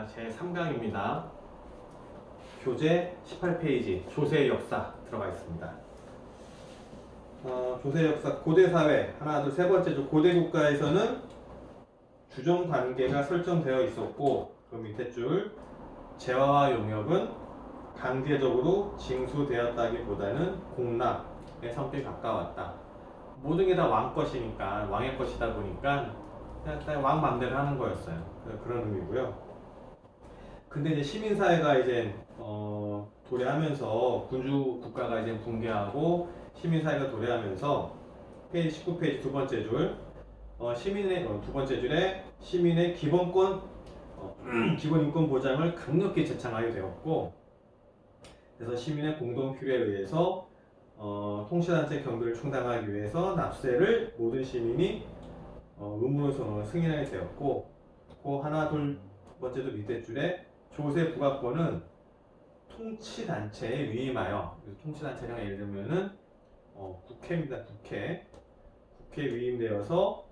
자, 제 3강입니다. 교재 18페이지 조세의 역사 들어가 있습니다. 조세의 역사 고대사회 하나 둘 세 번째 주 고대국가에서는 주종관계가 설정되어 있었고 그 밑에 줄 재화와 용역은 강제적으로 징수되었다기보다는 공납의 성격이 가까웠다. 모든 게 다 왕 것이니까 왕의 것이다 보니까 그냥 왕 맘대로 하는 거였어요. 그런 의미고요. 근데 이제 시민사회가 이제 도래하면서 군주 국가가 이제 붕괴하고 시민사회가 도래하면서 페이지 19페이지 두 번째 줄 시민의 두 번째 줄에 시민의 기본권 기본 인권 보장을 강력히 제창하게 되었고 그래서 시민의 공동 필요에 의해서 통치단체 경비를 충당하기 위해서 납세를 모든 시민이 의무로 승인하게 되었고 그 하나 둘 번째도 밑에 줄에 조세 부과권은 통치단체에 위임하여 통치단체가 예를 들면은 국회입니다. 국회에 위임되어서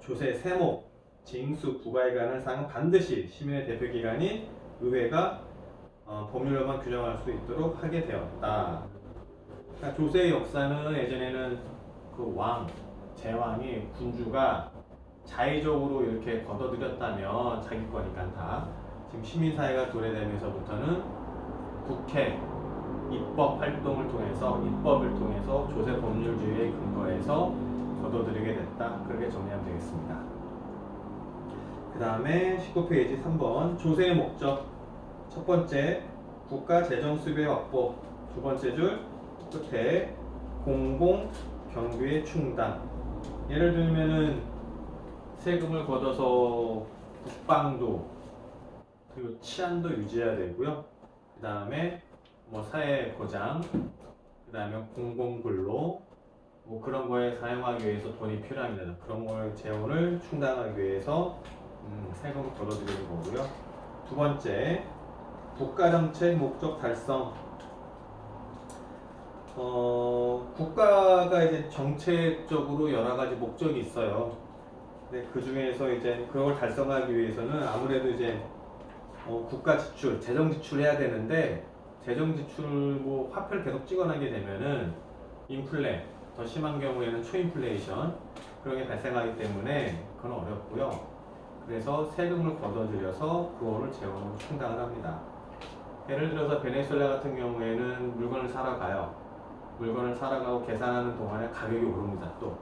조세 세목, 징수, 부과에 관한 사항은 반드시 시민의 대표기관인 의회가 법률로만 규정할 수 있도록 하게 되었다. 그러니까 조세의 역사는 예전에는 그 제왕이 군주가 자의적으로 이렇게 걷어들였다면 자기 거니까 다 지금 시민사회가 도래되면서부터는 국회 입법 활동을 통해서 입법을 통해서 조세 법률주의에 근거해서 걷어들이게 됐다. 그렇게 정리하면 되겠습니다. 그 다음에 19페이지 3번 조세의 목적 첫 번째 국가 재정 수입의 확보 두 번째 줄 끝에 공공 경비의 충당 예를 들면은 세금을 걷어서 국방도 그리고 치안도 유지해야 되고요. 그 다음에 뭐 사회 보장, 그 다음에 공공근로 뭐 그런 거에 사용하기 위해서 돈이 필요합니다. 그런 거의 재원을 충당하기 위해서 세금을 걷어들이는 거고요. 두 번째 국가정책 목적 달성. 국가가 이제 정책적으로 여러 가지 목적이 있어요. 근데 그 중에서 이제 그걸 달성하기 위해서는 아무래도 이제 국가 지출, 재정 지출해야 되는데 재정 지출 뭐 화폐를 계속 찍어나게 되면은 인플레, 더 심한 경우에는 초인플레이션 그런 게 발생하기 때문에 그건 어렵고요. 그래서 세금을 걷어들여서 그거를 재원으로 충당을 합니다. 예를 들어서 베네수엘라 같은 경우에는 물건을 사러 가요. 물건을 사러 가고 계산하는 동안에 가격이 오릅니다. 또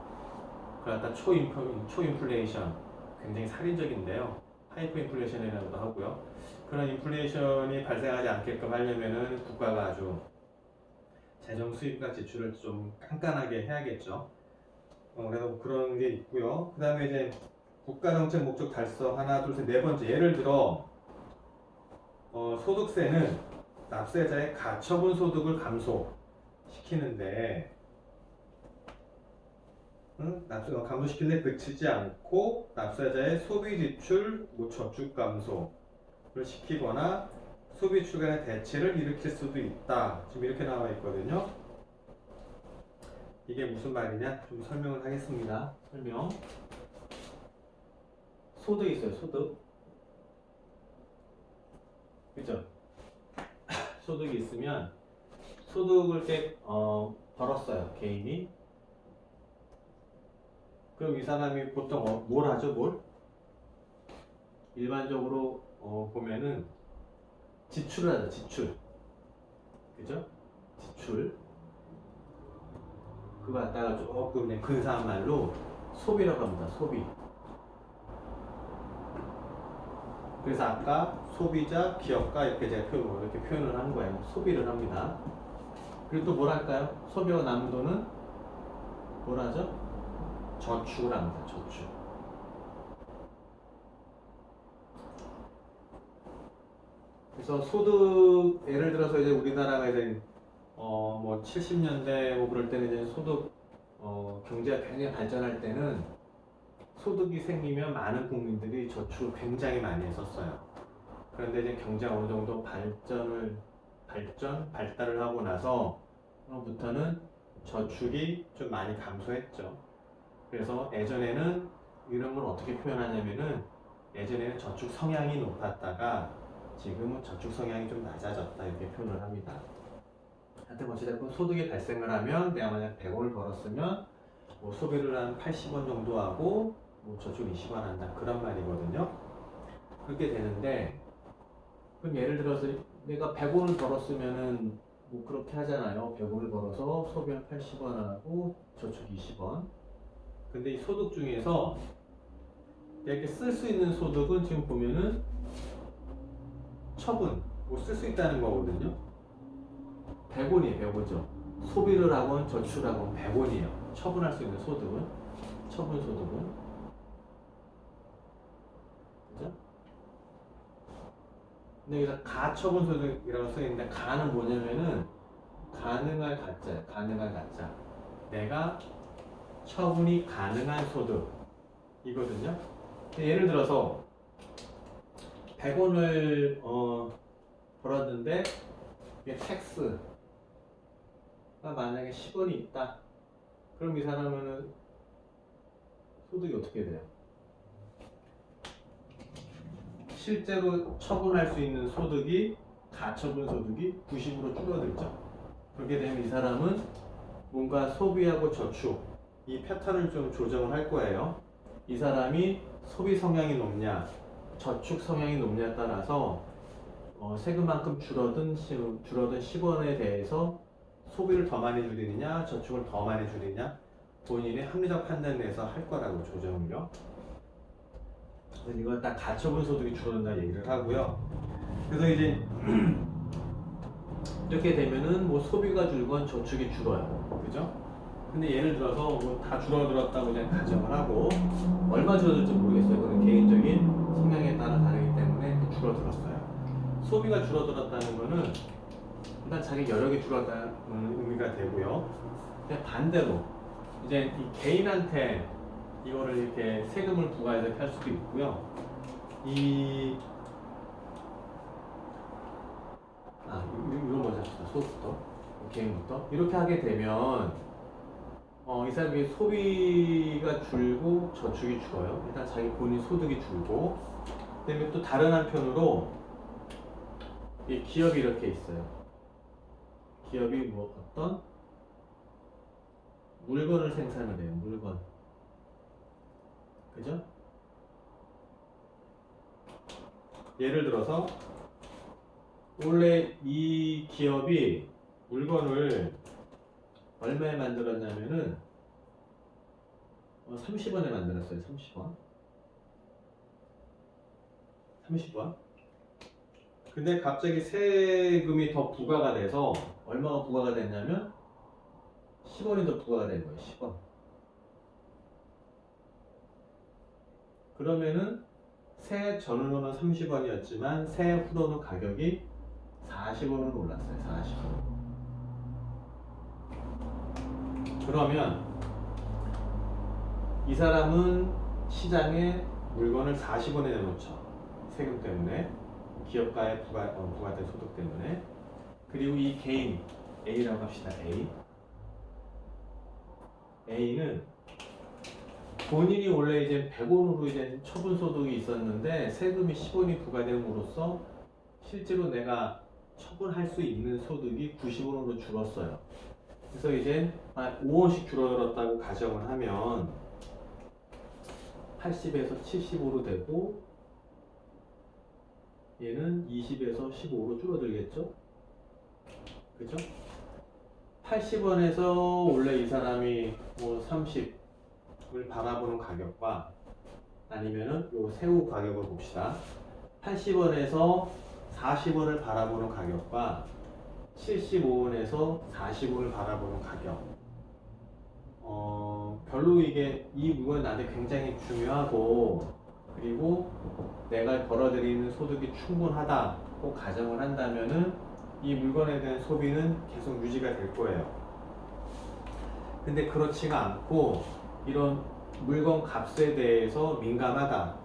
그러다 초인플레이션 굉장히 살인적인데요. 하이퍼 인플레이션이라고도 하고요. 그런 인플레이션이 발생하지 않게끔 하려면은 국가가 아주 재정 수입과 지출을 좀 깐깐하게 해야겠죠. 그래서 그런 게 있고요. 그 다음에 이제 국가정책 목적 달성 하나 둘 셋 네 번째 예를 들어 소득세는 납세자의 가처분 소득을 감소시키는데 감소시키는데 그치지 않고 납세자의 소비 지출 저축 감소를 시키거나 소비 출간의 대체를 일으킬 수도 있다. 지금 이렇게 나와 있거든요. 이게 무슨 말이냐? 좀 설명을 하겠습니다. 설명. 소득 있어요. 소득. 그죠? 소득이 있으면 소득을 벌었어요. 개인이. 그럼 이 사람이 보통 뭘 하죠? 뭘? 일반적으로 보면은 지출을 하죠. 지출. 그죠? 지출. 그거 갖다가 조금 그냥 근사한 말로 소비라고 합니다. 소비. 그래서 아까 소비자, 기업가 이렇게 제가 이렇게 표현을 한 거예요. 소비를 합니다. 그리고 또 뭘 할까요? 소비가 남은 돈은 뭘 하죠? 저축을 합니다. 저축. 그래서 소득 예를 들어서 이제 우리나라가 이제 뭐 70년대 뭐 그럴 때는 이제 소득 경제가 굉장히 발전할 때는 소득이 생기면 많은 국민들이 저축을 굉장히 많이 했었어요. 그런데 이제 경제가 어느 정도 발달을 하고 나서부터는 저축이 좀 많이 감소했죠. 그래서 예전에는 이런 걸 어떻게 표현하냐면은 예전에는 저축 성향이 높았다가 지금은 저축 성향이 좀 낮아졌다 이렇게 표현을 합니다. 하여튼 어찌됐건 소득이 발생을 하면 내가 만약 100원을 벌었으면 뭐 소비를 한 80원 정도 하고 뭐 저축 20원 한다 그런 말이거든요. 그렇게 되는데 그럼 예를 들어서 내가 100원을 벌었으면은 뭐 그렇게 하잖아요. 100원을 벌어서 소비 한 80원 하고 저축 20원. 근데 이 소득 중에서 이렇게 쓸 수 있는 소득은 지금 보면은 처분, 뭐 쓸 수 있다는 거거든요. 100원이에요, 100원이죠. 소비를 하건 저축을 하건 100원이에요. 처분할 수 있는 소득은, 처분 소득은. 그죠? 근데 여기서 가처분 소득이라고 써있는데, 가는 뭐냐면은, 가능할 가짜예요, 가능할 가짜. 내가 처분이 가능한 소득이거든요. 예를 들어서, 100원을, 벌었는데, 이게 텍스가 만약에 10원이 있다. 그럼 이 사람은 소득이 어떻게 돼요? 실제로 처분할 수 있는 소득이 가처분 소득이 90으로 줄어들죠. 그렇게 되면 이 사람은 뭔가 소비하고 저축 이 패턴을 좀 조정을 할 거예요. 이 사람이 소비 성향이 높냐 저축 성향이 높냐에 따라서 세금만큼 줄어든 10원에 대해서 소비를 더 많이 줄이느냐 저축을 더 많이 줄이느냐 본인의 합리적 판단 내에서 할 거라고 조정을요. 그래서 이건 딱 가처분 소득이 줄어든다 얘기를 하고요. 그래서 이제 이렇게 되면은 뭐 소비가 줄건 저축이 줄어요. 그죠? 근데 예를 들어서 뭐 다 줄어들었다고 이제 가정을 하고 얼마 줄어들지 모르겠어요. 그건 개인적인 성향에 따라 다르기 때문에 줄어들었어요. 소비가 줄어들었다는 거는 일단 자기 여력이 줄었다는 의미가 되고요. 근데 반대로 이제 이 개인한테 이거를 이렇게 세금을 부과해서 할 수도 있고요. 이거 먼저 합시다. 소부터 개인부터 이렇게 하게 되면 이 사람이 소비가 줄고 저축이 줄어요. 일단 자기 본인 소득이 줄고 그다음에 또 다른 한편으로 이 기업이 이렇게 있어요. 기업이 뭐 어떤 물건을 생산을 해요. 물건. 그죠? 예를 들어서 원래 이 기업이 물건을 얼마에 만들었냐면은 30원에 만들었어요. 30원. 30원. 근데 갑자기 세금이 더 부과가 돼서 얼마가 부과가 됐냐면 10원이 더 부과가 된 거예요. 10원. 그러면은 세 전후로는 30원이었지만 세 후로는 가격이 40원으로 올랐어요. 40원. 그러면 이 사람은 시장에 물건을 40원에 내놓죠. 세금 때문에 기업가의 부과된 소득 때문에. 그리고 이 개인 A라고 합시다. A는 본인이 원래 이제 100원으로 이제 처분 소득이 있었는데 세금이 10원이 부과됨으로써 실제로 내가 처분할 수 있는 소득이 90원으로 줄었어요. 그래서 이제 5원씩 줄어들었다고 가정을 하면 80에서 75로 되고 얘는 20에서 15로 줄어들겠죠? 그죠? 80원에서 원래 이 사람이 뭐 30을 바라보는 가격과 아니면은 요 새우 가격을 봅시다. 80원에서 40원을 바라보는 가격과 75원에서 40원을 바라보는 가격. 별로 이 물건이 나한테 굉장히 중요하고 그리고 내가 벌어들이는 소득이 충분하다고 가정을 한다면은 이 물건에 대한 소비는 계속 유지가 될 거예요. 근데 그렇지가 않고 이런 물건 값에 대해서 민감하다.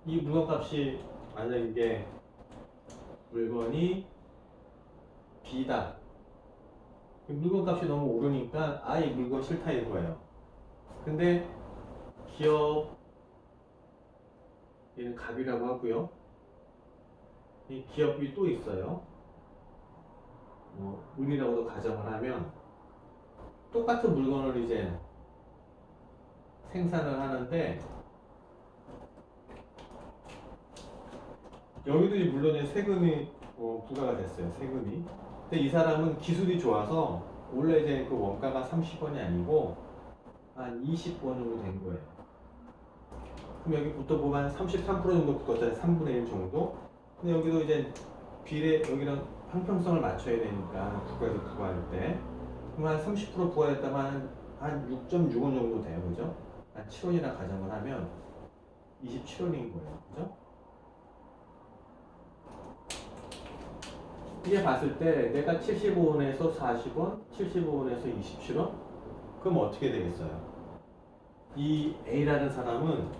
이 물건 값이 만약 이게 물건이 B다. 물건 값이 너무 오르니까 이 물건 싫다 이거예요. 근데 기업 얘는 갑이라고 하고요. 이 기업이 또 있어요. 을이라고도 가정을 하면 똑같은 물건을 이제 생산을 하는데 여기도 이제 물론 세금이 부과가 됐어요. 세금이. 근데 이 사람은 기술이 좋아서 원래 이제 그 원가가 30원이 아니고 한 20원 정도 된 거예요. 그럼 여기부터 보면 한 33% 정도 붙었잖아요. 3분의 1 정도. 근데 여기도 이제 비례 여기랑 형평성을 맞춰야 되니까 국가에서 부과할 때 그럼 한 30% 부과했다면 한 6.6원 정도 돼요. 그죠? 한 7원이나 가정을 하면 27원인 거예요. 그죠? 이게 봤을 때 내가 75원에서 40원, 75원에서 27원? 그럼 어떻게 되겠어요? 이 A라는 사람은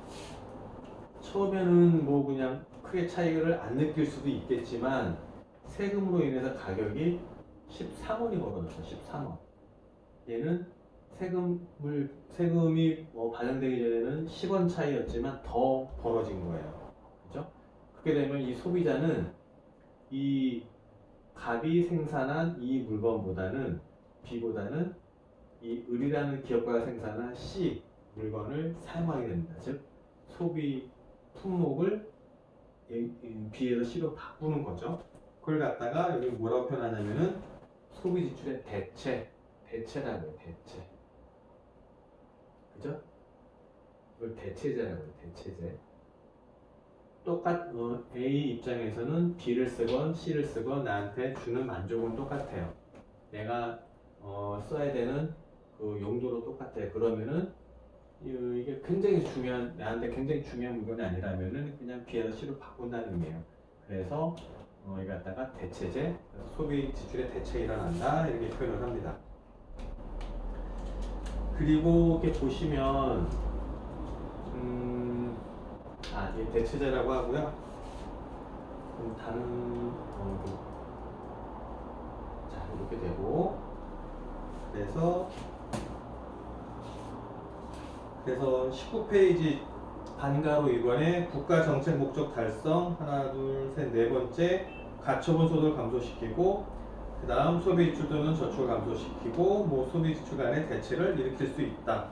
처음에는 뭐 그냥 크게 차이를 안 느낄 수도 있겠지만 세금으로 인해서 가격이 13원이 벌어졌어. 13원. 얘는 세금이 반영되기 전에는 10원 차이였지만 더 벌어진 거예요. 그죠? 그렇게 되면 이 소비자는 이 갑이 생산한 이 물건보다는 B보다는 이 을이라는 기업가가 생산한 C 물건을 사용하게 됩니다. 즉 소비 품목을 B에서 C로 바꾸는 거죠. 그걸 갖다가 여기 뭐라고 표현하냐면은 소비 지출의 대체라고 해요. 대체. 그죠? 이걸 대체제라고 해요. 대체제. A 입장에서는 B를 쓰건 C를 쓰건 나한테 주는 만족은 똑같아요. 내가 써야 되는 그 용도로 똑같아요. 그러면은 이게 나한테 굉장히 중요한 물건이 아니라면은 그냥 B에서 C로 바꾼다는 의미예요. 그래서 이거 갖다가 대체제, 소비 지출의 대체가 일어난다 이렇게 표현을 합니다. 그리고 이렇게 보시면 이게 대체제라고 하고요. 다른 자 이렇게 되고 그래서 19페이지 반가로 1번에 국가 정책 목적 달성 하나 둘 셋 네 번째 가처분 소득을 감소시키고 그 다음 소비 지출 또는 저축을 감소시키고 뭐 소비 지출 간의 대체를 일으킬 수 있다.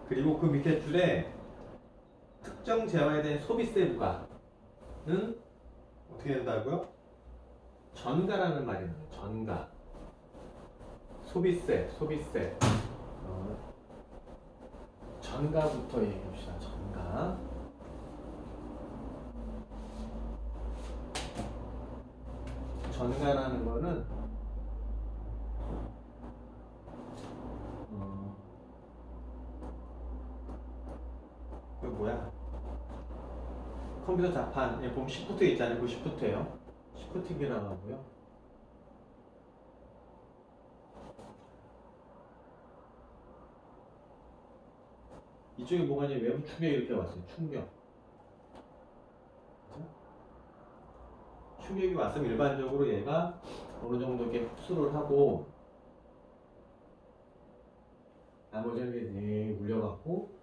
그리고 그 밑에 줄에 특정 재화에 대한 소비세 부과는 어떻게 된다고요? 전가라는 말이 나와요. 전가. 소비세. 전가부터 얘기해봅시다. 전가. 전가라는 거는 그 뭐야? 컴퓨터 자판, 보면 시프트 있잖아요. 그 시프트예요. 시프트기라고 하고요. 이쪽에 뭐가 이제 외부 충격 이렇게 왔어요. 충격. 그쵸? 충격이 왔으면 일반적으로 얘가 어느 정도 이렇게 흡수를 하고 나머지는 이렇게 물려갖고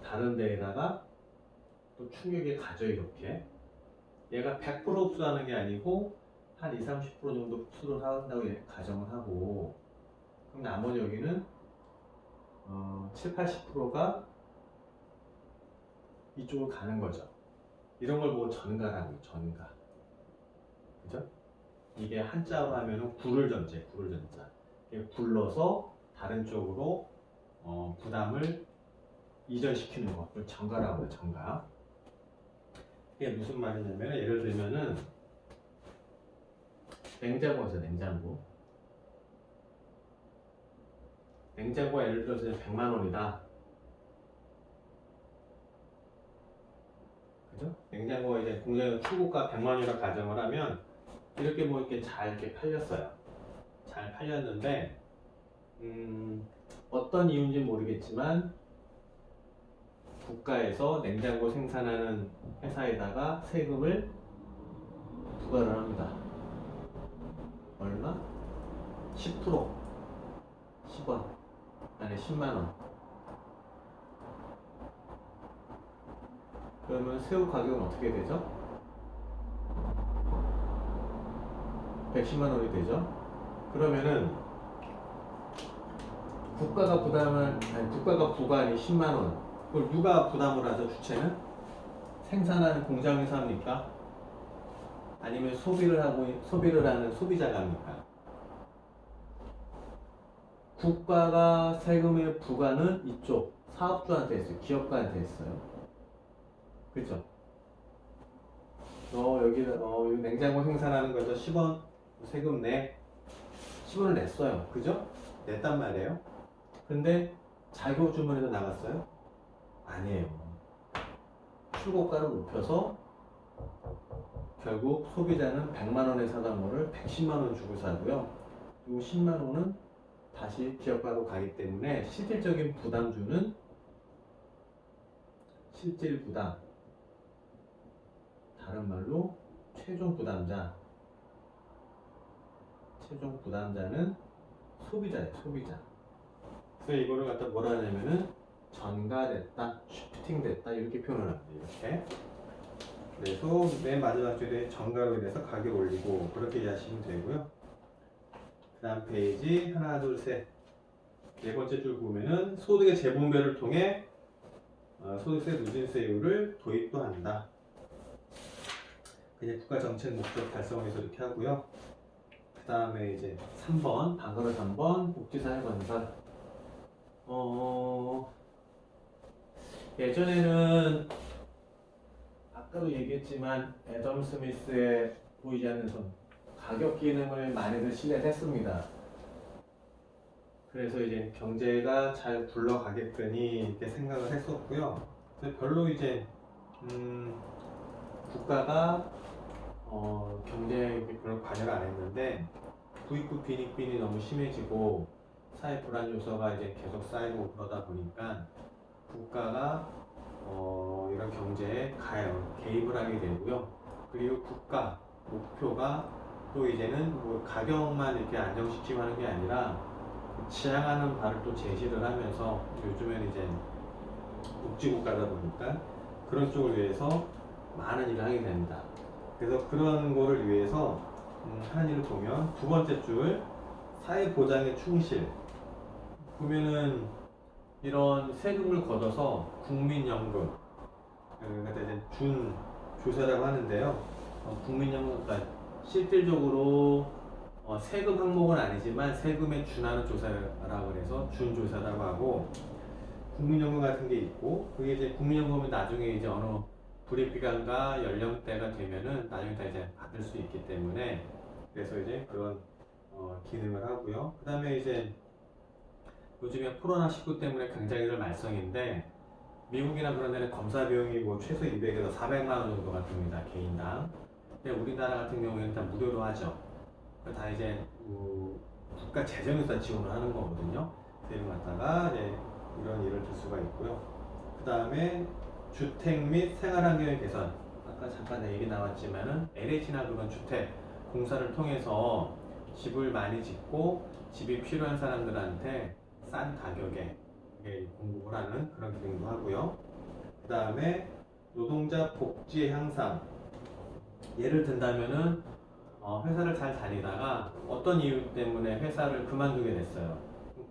다른 데에다가 또 충격이 가죠. 이렇게 얘가 100% 흡수하는 게 아니고 한 20-30% 정도 흡수를 한다고 가정을 하고 그럼 나머지 여기는 7-80%가 이쪽으로 가는 거죠. 이런 걸 보고 전가라고 해요. 전가. 그죠? 이게 한자로 하면은 굴을 전자. 이게 굴러서 다른 쪽으로 부담을 이전시키는 거. 그걸 전가라고 해요. 전가. 이게 무슨 말이냐면 예를 들면은 냉장고에서 냉장고가 예를 들어서 100만 원이다. 그죠? 냉장고가 이제 공장에서 출고가 100만 원이라 가정을 하면 이렇게 뭐 이렇게 잘 이렇게 팔렸어요. 잘 팔렸는데 어떤 이유인지 모르겠지만 국가에서 냉장고 생산하는 회사에다가 세금을 부과를 합니다. 얼마? 10%, 10원, 아니 10만 원. 그러면 새우 가격은 어떻게 되죠? 110만 원이 되죠. 그러면은 국가가 부과한 10만 원, 그걸 누가 부담을 하죠? 주체는? 생산하는 공장에서 합니까? 아니면 소비를 하는 소비자가 합니까? 국가가 세금의 부과는 이쪽 사업주한테 했어요. 기업가한테 했어요. 그죠? 여기 냉장고 생산하는 거에서 10원 세금 내. 10원을 냈어요. 그죠? 냈단 말이에요. 근데 자료 주문에도 나갔어요? 아니에요. 출고가를 높여서 결국 소비자는 100만 원에 사던 거를 110만 원 주고 사고요. 그리고 10만 원은 다시 기업가로 가기 때문에 실질적인 부담주는 실질 부담, 다른 말로 최종 부담자는 소비자예요. 소비자. 그래서 이거를 갖다 뭐라 하냐면은 전가됐다, 슈프팅됐다 이렇게 표현을 합니다. 이렇게. 그래서 맨 마지막 줄에 전가로 인해서 가격 올리고 그렇게 이해하시면 되고요. 그 다음 페이지 하나 둘 셋 네 번째 줄 보면은 소득의 재분배를 통해 소득세 누진세율을 도입도 한다. 그냥 국가 정책 목적 달성에서 이렇게 하고요. 그 다음에 이제 3번 방어를 3번 복지사회 건설. 예전에는 아까도 얘기했지만 애덤 스미스의 보이지 않는 손 가격 기능을 많이들 신뢰했습니다. 그래서 이제 경제가 잘 굴러가겠거니 이렇게 생각을 했었고요. 별로 이제 국가가 경제에 별로 관여를 안 했는데 부익부 빈익빈이 너무 심해지고 사회 불안 요소가 이제 계속 쌓이고 그러다 보니까 국가가 이런 경제에 개입을 하게 되고요. 그리고 국가 목표가 또 이제는 뭐 가격만 이렇게 안정시키고 하는 게 아니라 지향하는 바를 또 제시를 하면서 요즘에는 이제 복지국가다 보니까 그런 쪽을 위해서 많은 일을 하게 됩니다. 그래서 그런 거를 위해서 하는 일을 보면 두 번째 줄 사회보장에 충실 보면은 이런 세금을 걷어서 국민연금 그러니까 이제 준조세라고 하는데요. 국민연금 그러니까 실질적으로 세금 항목은 아니지만 세금에 준하는 조사라고 해서 준조사라고 하고 국민연금 같은 게 있고 그게 이제 국민연금은 나중에 이제 어느 불입기간과 연령대가 되면은 나중에 다 이제 받을 수 있기 때문에 그래서 이제 그런 기능을 하고요. 그 다음에 이제 요즘에 코로나19 때문에 굉장히들 말썽인데 미국이나 그런 데는 검사 비용이 뭐 최소 200에서 400만 원 정도가 듭니다. 개인당. 근데 우리나라 같은 경우에는 다 무료로 하죠. 다 이제 국가 재정에서 지원을 하는 거거든요. 그래서 이런 갖다가 이제 이런 일을 들 수가 있고요. 그 다음에 주택 및 생활환경의 개선. 아까 잠깐 얘기 나왔지만은 LH나 그런 주택 공사를 통해서 집을 많이 짓고 집이 필요한 사람들한테 싼 가격에 공급을 하는 그런 기능도 하고요. 그 다음에 노동자 복지 향상. 예를 든다면은 회사를 잘 다니다가 어떤 이유 때문에 회사를 그만두게 됐어요.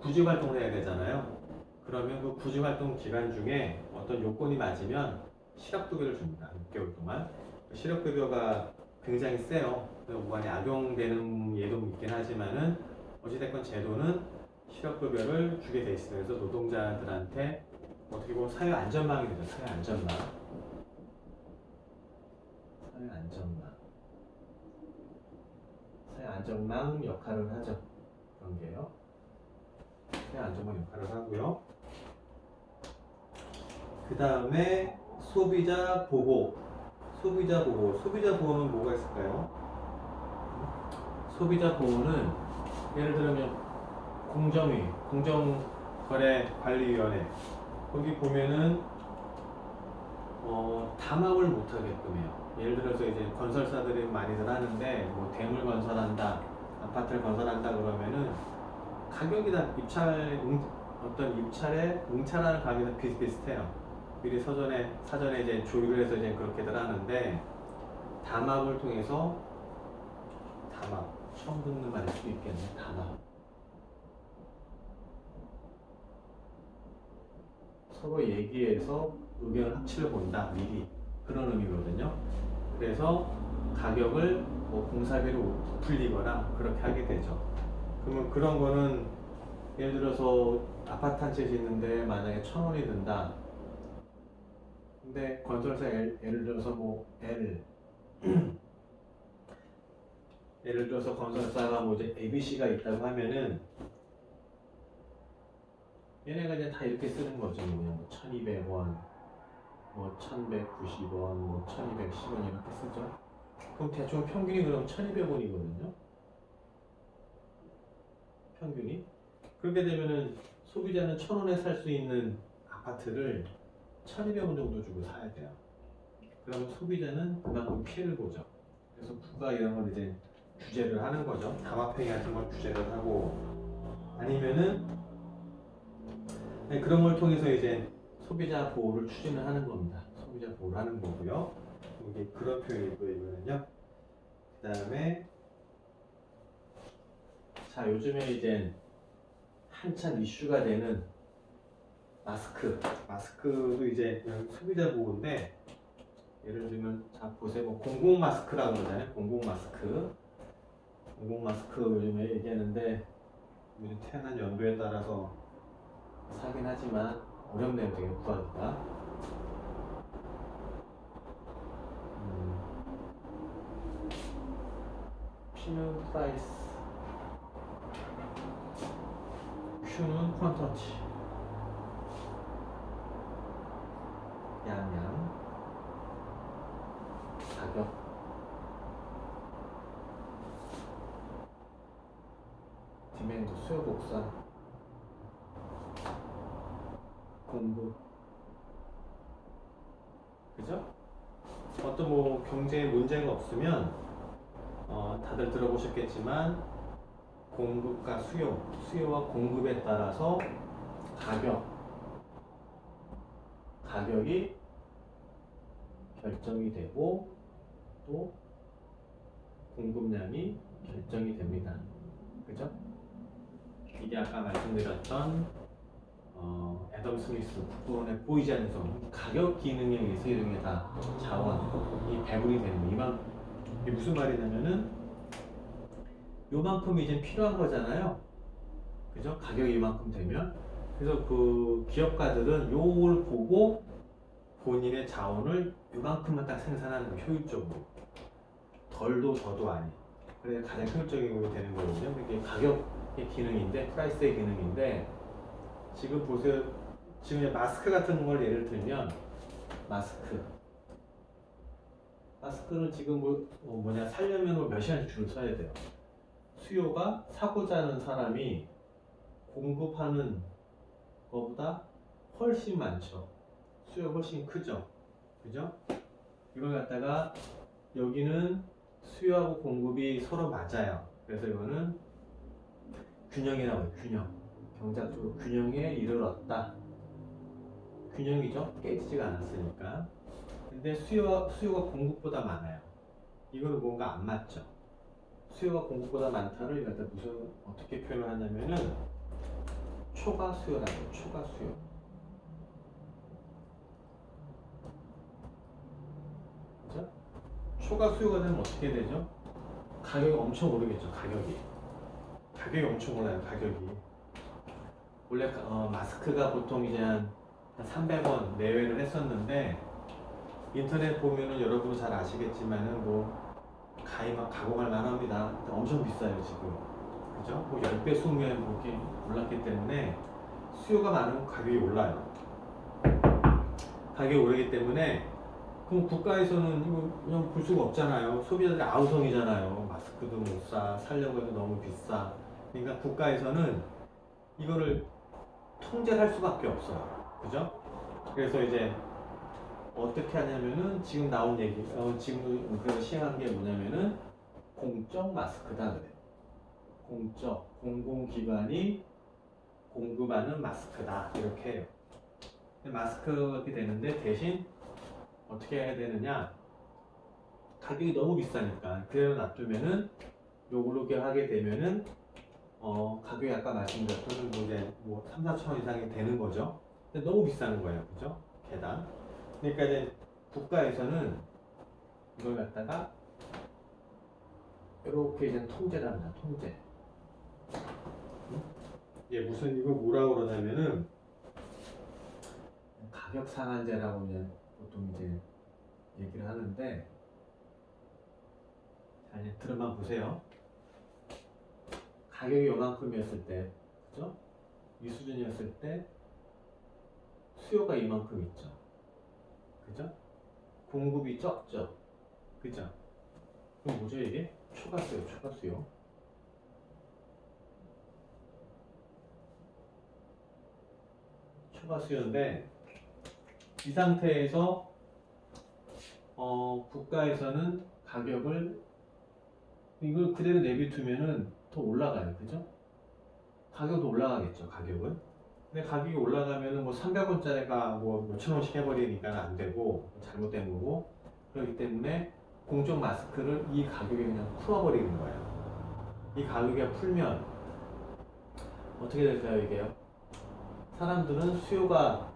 구직 활동을 해야 되잖아요. 그러면 그 구직 활동 기간 중에 어떤 요건이 맞으면 실업급여를 줍니다. 6개월 동안. 실업급여가 굉장히 세요. 무관에 악용되는 예도 있긴 하지만은 어찌됐건 제도는 실업급여를 주게 돼 있어요. 그래서 노동자들한테 어떻게 보면 사회 안전망이 되죠. 사회 안전망. 사회 안전망 역할을 하죠. 그런 게요. 사회 안전망 역할을 하고요. 그 다음에 소비자 보호. 소비자 보호는 뭐가 있을까요? 소비자 보호는 예를 들면 공정위, 공정거래관리위원회 거기 보면은 담합을 못하게끔 해요. 예를 들어서 이제 건설사들이 많이들 하는데 뭐 대물 건설한다, 아파트를 건설한다 그러면은 가격이 다 어떤 입찰에 응찰하는 가격이 다 비슷비슷해요. 미리 사전에 이제 조율을 해서 이제 그렇게들 하는데, 담합을 통해서, 담합 처음 듣는 말일 수도 있겠네. 담합, 서로 얘기해서 의견 합치를 본다 미리, 그런 의미거든요. 그래서 가격을 뭐 공사비로 부풀리거나 그렇게 하게 되죠. 그러면 그런 거는 예를 들어서 아파트 한 채 짓는데 만약에 1,000원이 든다. 근데 건설사 예를 들어서 뭐 예를 들어서 건설사가 뭐 이제 ABC가 있다고 하면은 얘네가 이제 다 이렇게 쓰는 거죠. 뭐 1,200원, 뭐 1,190원, 뭐 1,210원 이렇게 쓰죠. 그럼 대충 평균이 그럼 1,200원이거든요. 평균이. 그렇게 되면은 소비자는 1,000원에 살 수 있는 아파트를 1,200원 정도 주고 사야 돼요. 그러면 소비자는 그만큼 피해를 보죠. 그래서 부가 이런 걸 이제 규제를 하는 거죠. 담합행위 같은 걸 규제를 하고, 아니면은 그런 걸 통해서 이제 소비자 보호를 추진을 하는 겁니다. 소비자 보호를 하는 거고요. 이게 그런 표현이고요, 이거는요. 그 다음에 자, 요즘에 이제 한참 이슈가 되는 마스크도 이제 소비자 보호인데, 예를 들면 자 보세요. 뭐 공공 마스크라고 그러잖아요. 공공 마스크 요즘에 얘기하는데, 우리 태어난 연도에 따라서 사긴 하지만 어렵네요, 되게 구하기가. P는 프라이스, Q는 퀀터티, 양양, 가격, 디맨드, 수요 곡선, 공급. 그죠? 어떤 뭐 경제에 문제가 없으면 다들 들어보셨겠지만 공급과 수요와 공급에 따라서 가격이 결정이 되고 또 공급량이 결정이 됩니다. 그죠? 이게 아까 말씀드렸던 애덤 스미스 국부론에 보이지 않는 성, 가격 기능에 의해서 이런 게 다 자원이 배분이 되는 거. 이게 무슨 말이냐면은 요만큼이 이제 필요한 거잖아요. 그죠? 가격이 이만큼 되면. 그래서 그 기업가들은 요걸 보고 본인의 자원을 요만큼만 딱 생산하는 거, 효율적으로. 덜도 더도 아닌. 그래서 가장 효율적인 거 되는 거거든요. 이게 가격의 기능인데, 프라이스의 기능인데, 지금 보세요. 지금 마스크 같은 걸 예를 들면, 마스크는 지금 살려면 몇 시간씩 줄을 서야 돼요. 수요가 사고자 하는 사람이 공급하는 것보다 훨씬 많죠. 수요가 훨씬 크죠. 그죠? 이걸 갖다가 여기는 수요하고 공급이 서로 맞아요. 그래서 이거는 균형이라고 해요. 경제학적으로 균형에 이르렀다. 균형이죠. 깨지지가 않았으니까. 근데 수요가 공급보다 많아요. 이거는 뭔가 안 맞죠. 수요가 공급보다 많다를 갖다 어떻게 표현을 하냐면은 초과 수요라고 해요. 초과 수요. 그죠? 초과 수요가 되면 어떻게 되죠? 가격이 엄청 오르겠죠. 가격이 엄청 올라요. 원래 마스크가 보통 이제 한 300원 내외를 했었는데, 인터넷 보면은 여러분 잘 아시겠지만은 가입 가공할 만합니다. 엄청 비싸요 지금. 그죠? 10배, 20배 이렇게 올랐기 때문에 수요가 많으면 가격이 올라요. 가격이 오르기 때문에 그럼 국가에서는 이거 그냥 볼 수가 없잖아요. 소비자들이 아우성이잖아요. 마스크도 못 살려고 해도 너무 비싸. 그러니까 국가에서는 이거를 통제를 할 수밖에 없어요. 그죠? 그래서 이제 어떻게 하냐면은 지금 나온 지금 그래서 시행한 게 뭐냐면은 공적 마스크다 그래요. 공공기관이 공급하는 마스크다 이렇게 해요. 마스크가 되는데 대신 어떻게 해야 되느냐? 가격이 너무 비싸니까 그대로 놔두면은 요렇게 하게 되면은 가격이 아까 말씀드렸던 이제 뭐 3, 4천 원 이상이 되는 거죠. 근데 너무 비싼 거예요. 그죠? 개당. 그러니까 이제 국가에서는 이걸 갖다가 이렇게 이제 통제를 합니다. 통제. 이게 무슨 이거 뭐라고 그러냐면은 가격 상한제라고 이제 보통 이제 얘기를 하는데, 자 이제 들어만 보세요. 가격이 요만큼이었을 때, 그죠? 이 수준이었을 때 수요가 이만큼 있죠. 그죠? 공급이 적죠. 그죠? 그럼 뭐죠 이게? 초과수요, 초과수요. 초과수요인데 이 상태에서 국가에서는 가격을 이걸 그대로 내비두면은 더 올라가요. 그죠? 가격도 올라가겠죠, 가격은. 근데 가격이 올라가면은 뭐 300원짜리가 뭐 몇천 원씩 해버리니까 안 되고, 잘못된 거고, 그렇기 때문에 공적 마스크를 이 가격에 그냥 풀어버리는 거예요. 이 가격에 풀면 어떻게 될까요, 이게요? 사람들은 수요가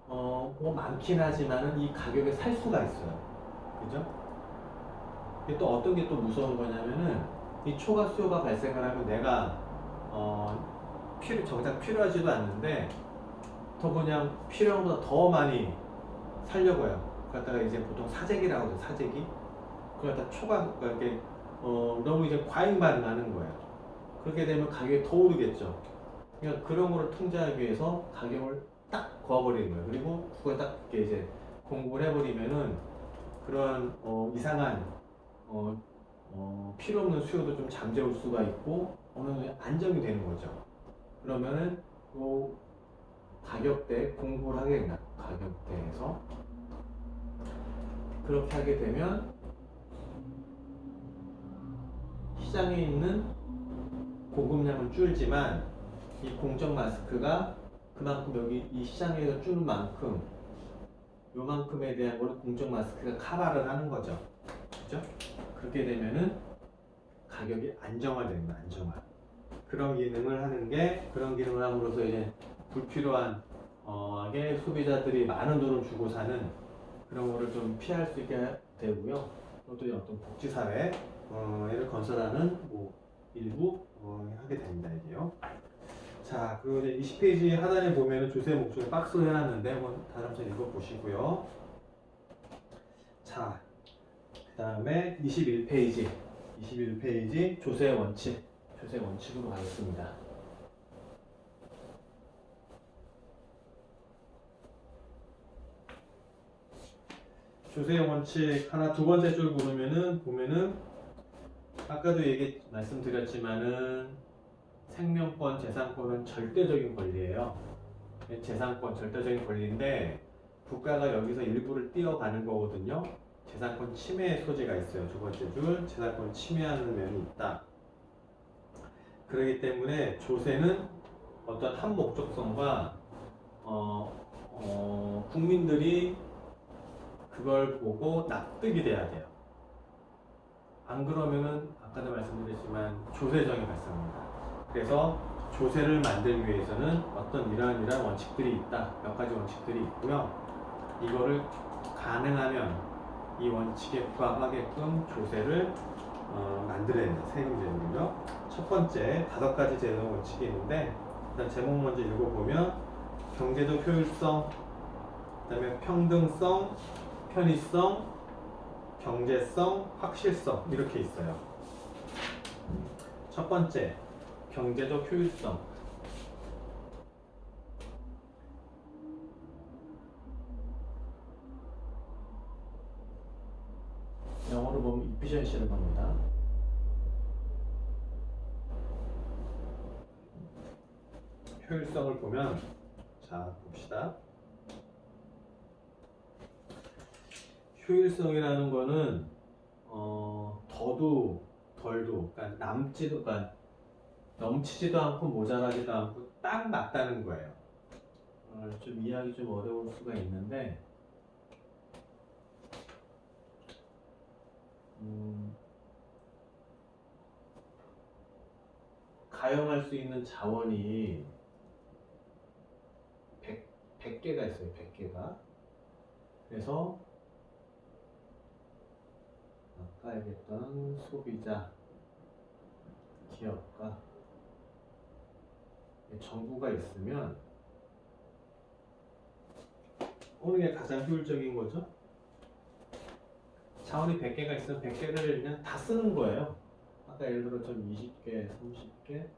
뭐 많긴 하지만은 이 가격에 살 수가 있어요. 그죠? 이게 또 어떤 게 또 무서운 거냐면은 이 초과 수요가 발생을 하면 내가 정작 필요하지도 않는데 더 그냥 필요한 것보다 더 많이 살려고 해요. 그러다가 이제 보통 사재기라고 하죠. 사재기. 그러다 초과 이렇게 너무 이제 과잉 반응하는 거예요. 그렇게 되면 가격이 더 오르겠죠. 그러니까 그런 거를 통제하기 위해서 가격을 딱 그어버리는 거예요. 그리고 그걸 딱 이렇게 이제 공급을 해버리면은 그런 이상한 필요 없는 수요도 좀 잠재울 수가 있고 어느 정도 안정이 되는 거죠. 그러면은 그 가격대 공부를 하게 된다. 가격대에서 그렇게 하게 되면 시장에 있는 공급량은 줄지만 이 공적 마스크가 그만큼 여기 이 시장에서 주는 만큼 요만큼에 대한 거를 공적 마스크가 커버를 하는 거죠. 그죠? 그렇게 되면은 가격이 안정화됩니다. 안정화. 그런 기능을 하는 게, 그런 기능을 함으로써 이제 불필요한 게 소비자들이 많은 돈을 주고 사는 그런 거를 좀 피할 수 있게 되고요. 또 어떤 복지사회를 건설하는 뭐 일부 하게 됩니다. 이게요. 자, 그리고 이제 20페이지 하단에 보면은 조세 목적을 박스로 해놨는데 한번 다시 한번 읽어보시고요. 자, 그 다음에 21페이지 조세 원칙으로 가겠습니다. 조세 원칙 하나 두 번째 줄 보면은 아까도 말씀드렸지만은 생명권, 재산권은 절대적인 권리예요. 재산권 절대적인 권리인데 국가가 여기서 일부를 띄어가는 거거든요. 재산권 침해의 소지가 있어요. 두 번째 줄 재산권 침해하는 면이 있다. 그렇기 때문에 조세는 어떤 한 목적성과 국민들이 그걸 보고 납득이 돼야 돼요. 안 그러면은 아까도 말씀드렸지만 조세정이 발생합니다. 그래서 조세를 만들기 위해서는 어떤 이러한 원칙들이 있다. 몇 가지 원칙들이 있고요. 이거를 가능하면 이 원칙에 부합하게끔 조세를 만들어야 된다. 세금 제도를요. 첫 번째 5가지 제도 원칙이 있는데 일단 제목 먼저 읽어보면 경제적 효율성, 그 다음에 평등성, 편의성, 경제성, 확실성 이렇게 있어요. 첫 번째 경제적 효율성. 영어로 보면 efficiency를 겁니다. 효율성을 보면 자 봅시다. 효율성이라는 거는 더도 덜도 그러니까 넘치지도 않고 모자라지도 않고 딱 맞다는 거예요. 좀 이해하기 좀 어려울 수가 있는데 가용할 수 있는 자원이 100개가 있어요. 100개가. 그래서 아까 얘기했던 소비자, 기업가, 정부가 있으면 어느 게 가장 효율적인 거죠? 자원이 100개가 있으면 100개를 그냥 다 쓰는 거예요. 아까 예를 들어 좀 20개, 30개,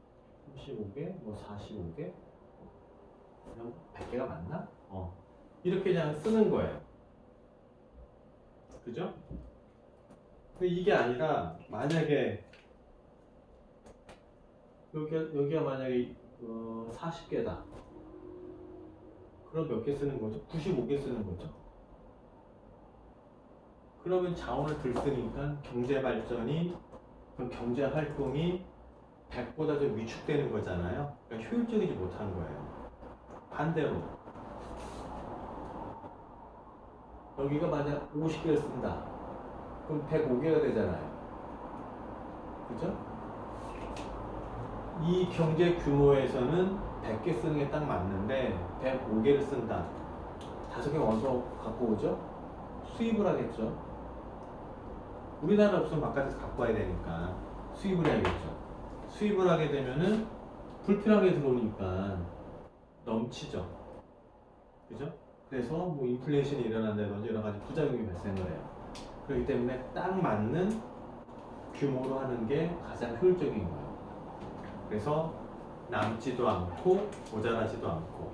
35개, 뭐 45개, 그냥 100개가 맞나? 이렇게 그냥 쓰는 거예요. 그죠? 근데 이게 아니라 만약에 여기가 만약에 40개다. 그럼 몇 개 쓰는 거죠? 95개 쓰는 거죠. 그러면 자원을 덜 쓰니까 경제 발전이, 경제 활동이 100보다 좀 위축되는 거잖아요. 그러니까 효율적이지 못한 거예요. 반대로 여기가 만약 50개를 쓴다. 그럼 105개가 되잖아요. 그죠? 이 경제 규모에서는 100개 쓰는 게 딱 맞는데 105개를 쓴다. 5개 어디서 갖고 오죠? 수입을 하겠죠. 우리나라 없으면 바깥에서 갖고 와야 되니까 수입을 해야겠죠. 수입을 하게 되면은 불필요하게 들어오니까 넘치죠. 그죠? 그래서 뭐 인플레이션이 일어난다든지 여러 가지 부작용이 발생을 해요. 그렇기 때문에 딱 맞는 규모로 하는 게 가장 효율적인 거예요. 그래서 남지도 않고 모자라지도 않고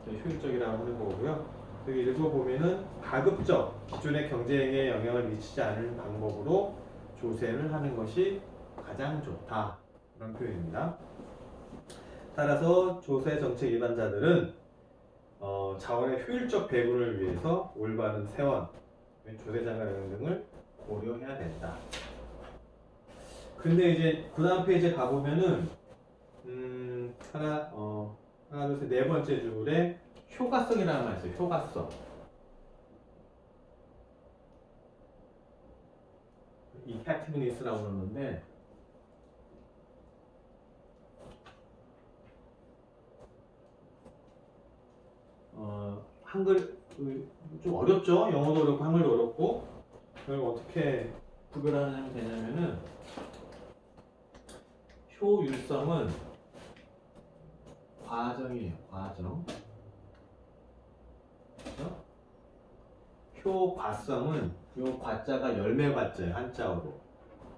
효율적이라고 하는 거고요. 여기 읽어보면은 가급적 기존의 경제에 영향을 미치지 않는 방법으로 조세를 하는 것이 가장 좋다. 그런 표현입니다. 따라서 조세 정책 일반자들은 자원의 효율적 배분을 위해서 올바른 세원, 조세 장려 등을 고려해야 된다. 근데 이제 그 다음 페이지에 가보면은 하나, 둘, 셋, 네 번째 줄에 효과성이라는 말 있어요. 효과성. effectiveness라고 그러는데 한글 좀 어렵죠? 영어도 어렵고 한글도 어렵고 그걸 어떻게 구별하면 되냐면은 효율성은 과정이에요. 과정. 그렇죠? 효과성은 요 과자가 열매 과자예요. 한자어로.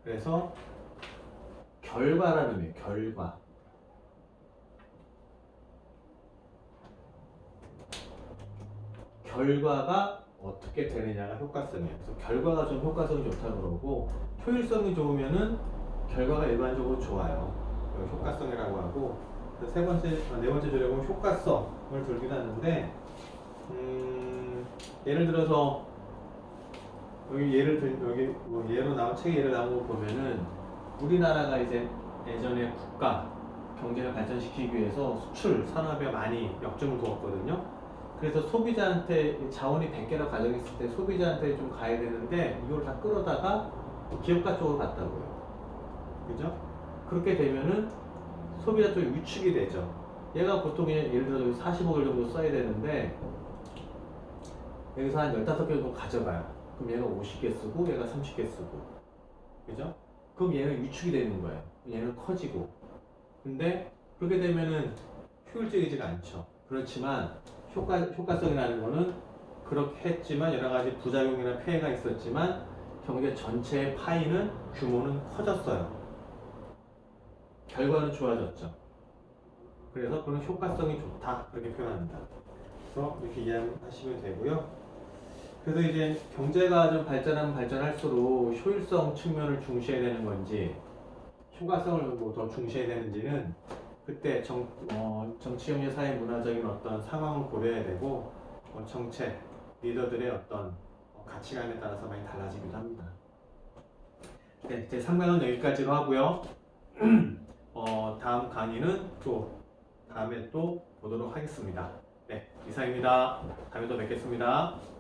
그래서 결과라는 의미예요. 결과. 결과가 어떻게 되느냐가 효과성이에요. 그래서 결과가 좀 효과성이 좋다고 그러고 효율성이 좋으면은 결과가 일반적으로 좋아요. 효과성이라고 하고 네 번째 줄에 보면 효과성을 들기도 하는데 예를 들어서 여기 뭐 예로 나온 책에 예를 나온 거 보면은 우리나라가 이제 예전에 국가 경제를 발전시키기 위해서 수출 산업에 많이 역점을 두었거든요. 그래서 소비자한테 자원이 100개라고 가정했을 때 소비자한테 좀 가야 되는데 이걸 다 끌어다가 기업가 쪽으로 갔다고요. 그죠? 그렇게 되면은 소비자 쪽이 위축이 되죠. 얘가 보통 예를 들어 45개월 정도 써야 되는데 여기서 한 15개 정도 가져가요. 그럼 얘가 50개 쓰고 얘가 30개 쓰고. 그죠? 그럼 얘는 위축이 되는 거예요. 얘는 커지고. 근데 그렇게 되면은 효율적이지가 않죠. 그렇지만 효과성이라는 거는 그렇게 했지만 여러 가지 부작용이나 폐해가 있었지만 경제 전체의 파이는 규모는 커졌어요. 결과는 좋아졌죠. 그래서 그런 효과성이 좋다 그렇게 표현합니다. 그래서 이렇게 이해하시면 되고요. 그래서 이제 경제가 좀 발전하면 발전할수록 효율성 측면을 중시해야 되는 건지 효과성을 뭐 더 중시해야 되는지는 그때 정치, 경제, 사회, 문화적인 어떤 상황을 고려해야 되고 정책, 리더들의 어떤 가치관에 따라서 많이 달라지기도 합니다. 네, 제 3강은 여기까지로 하고요. 다음 강의는 또 다음에 또 보도록 하겠습니다. 네. 이상입니다. 다음에 또 뵙겠습니다.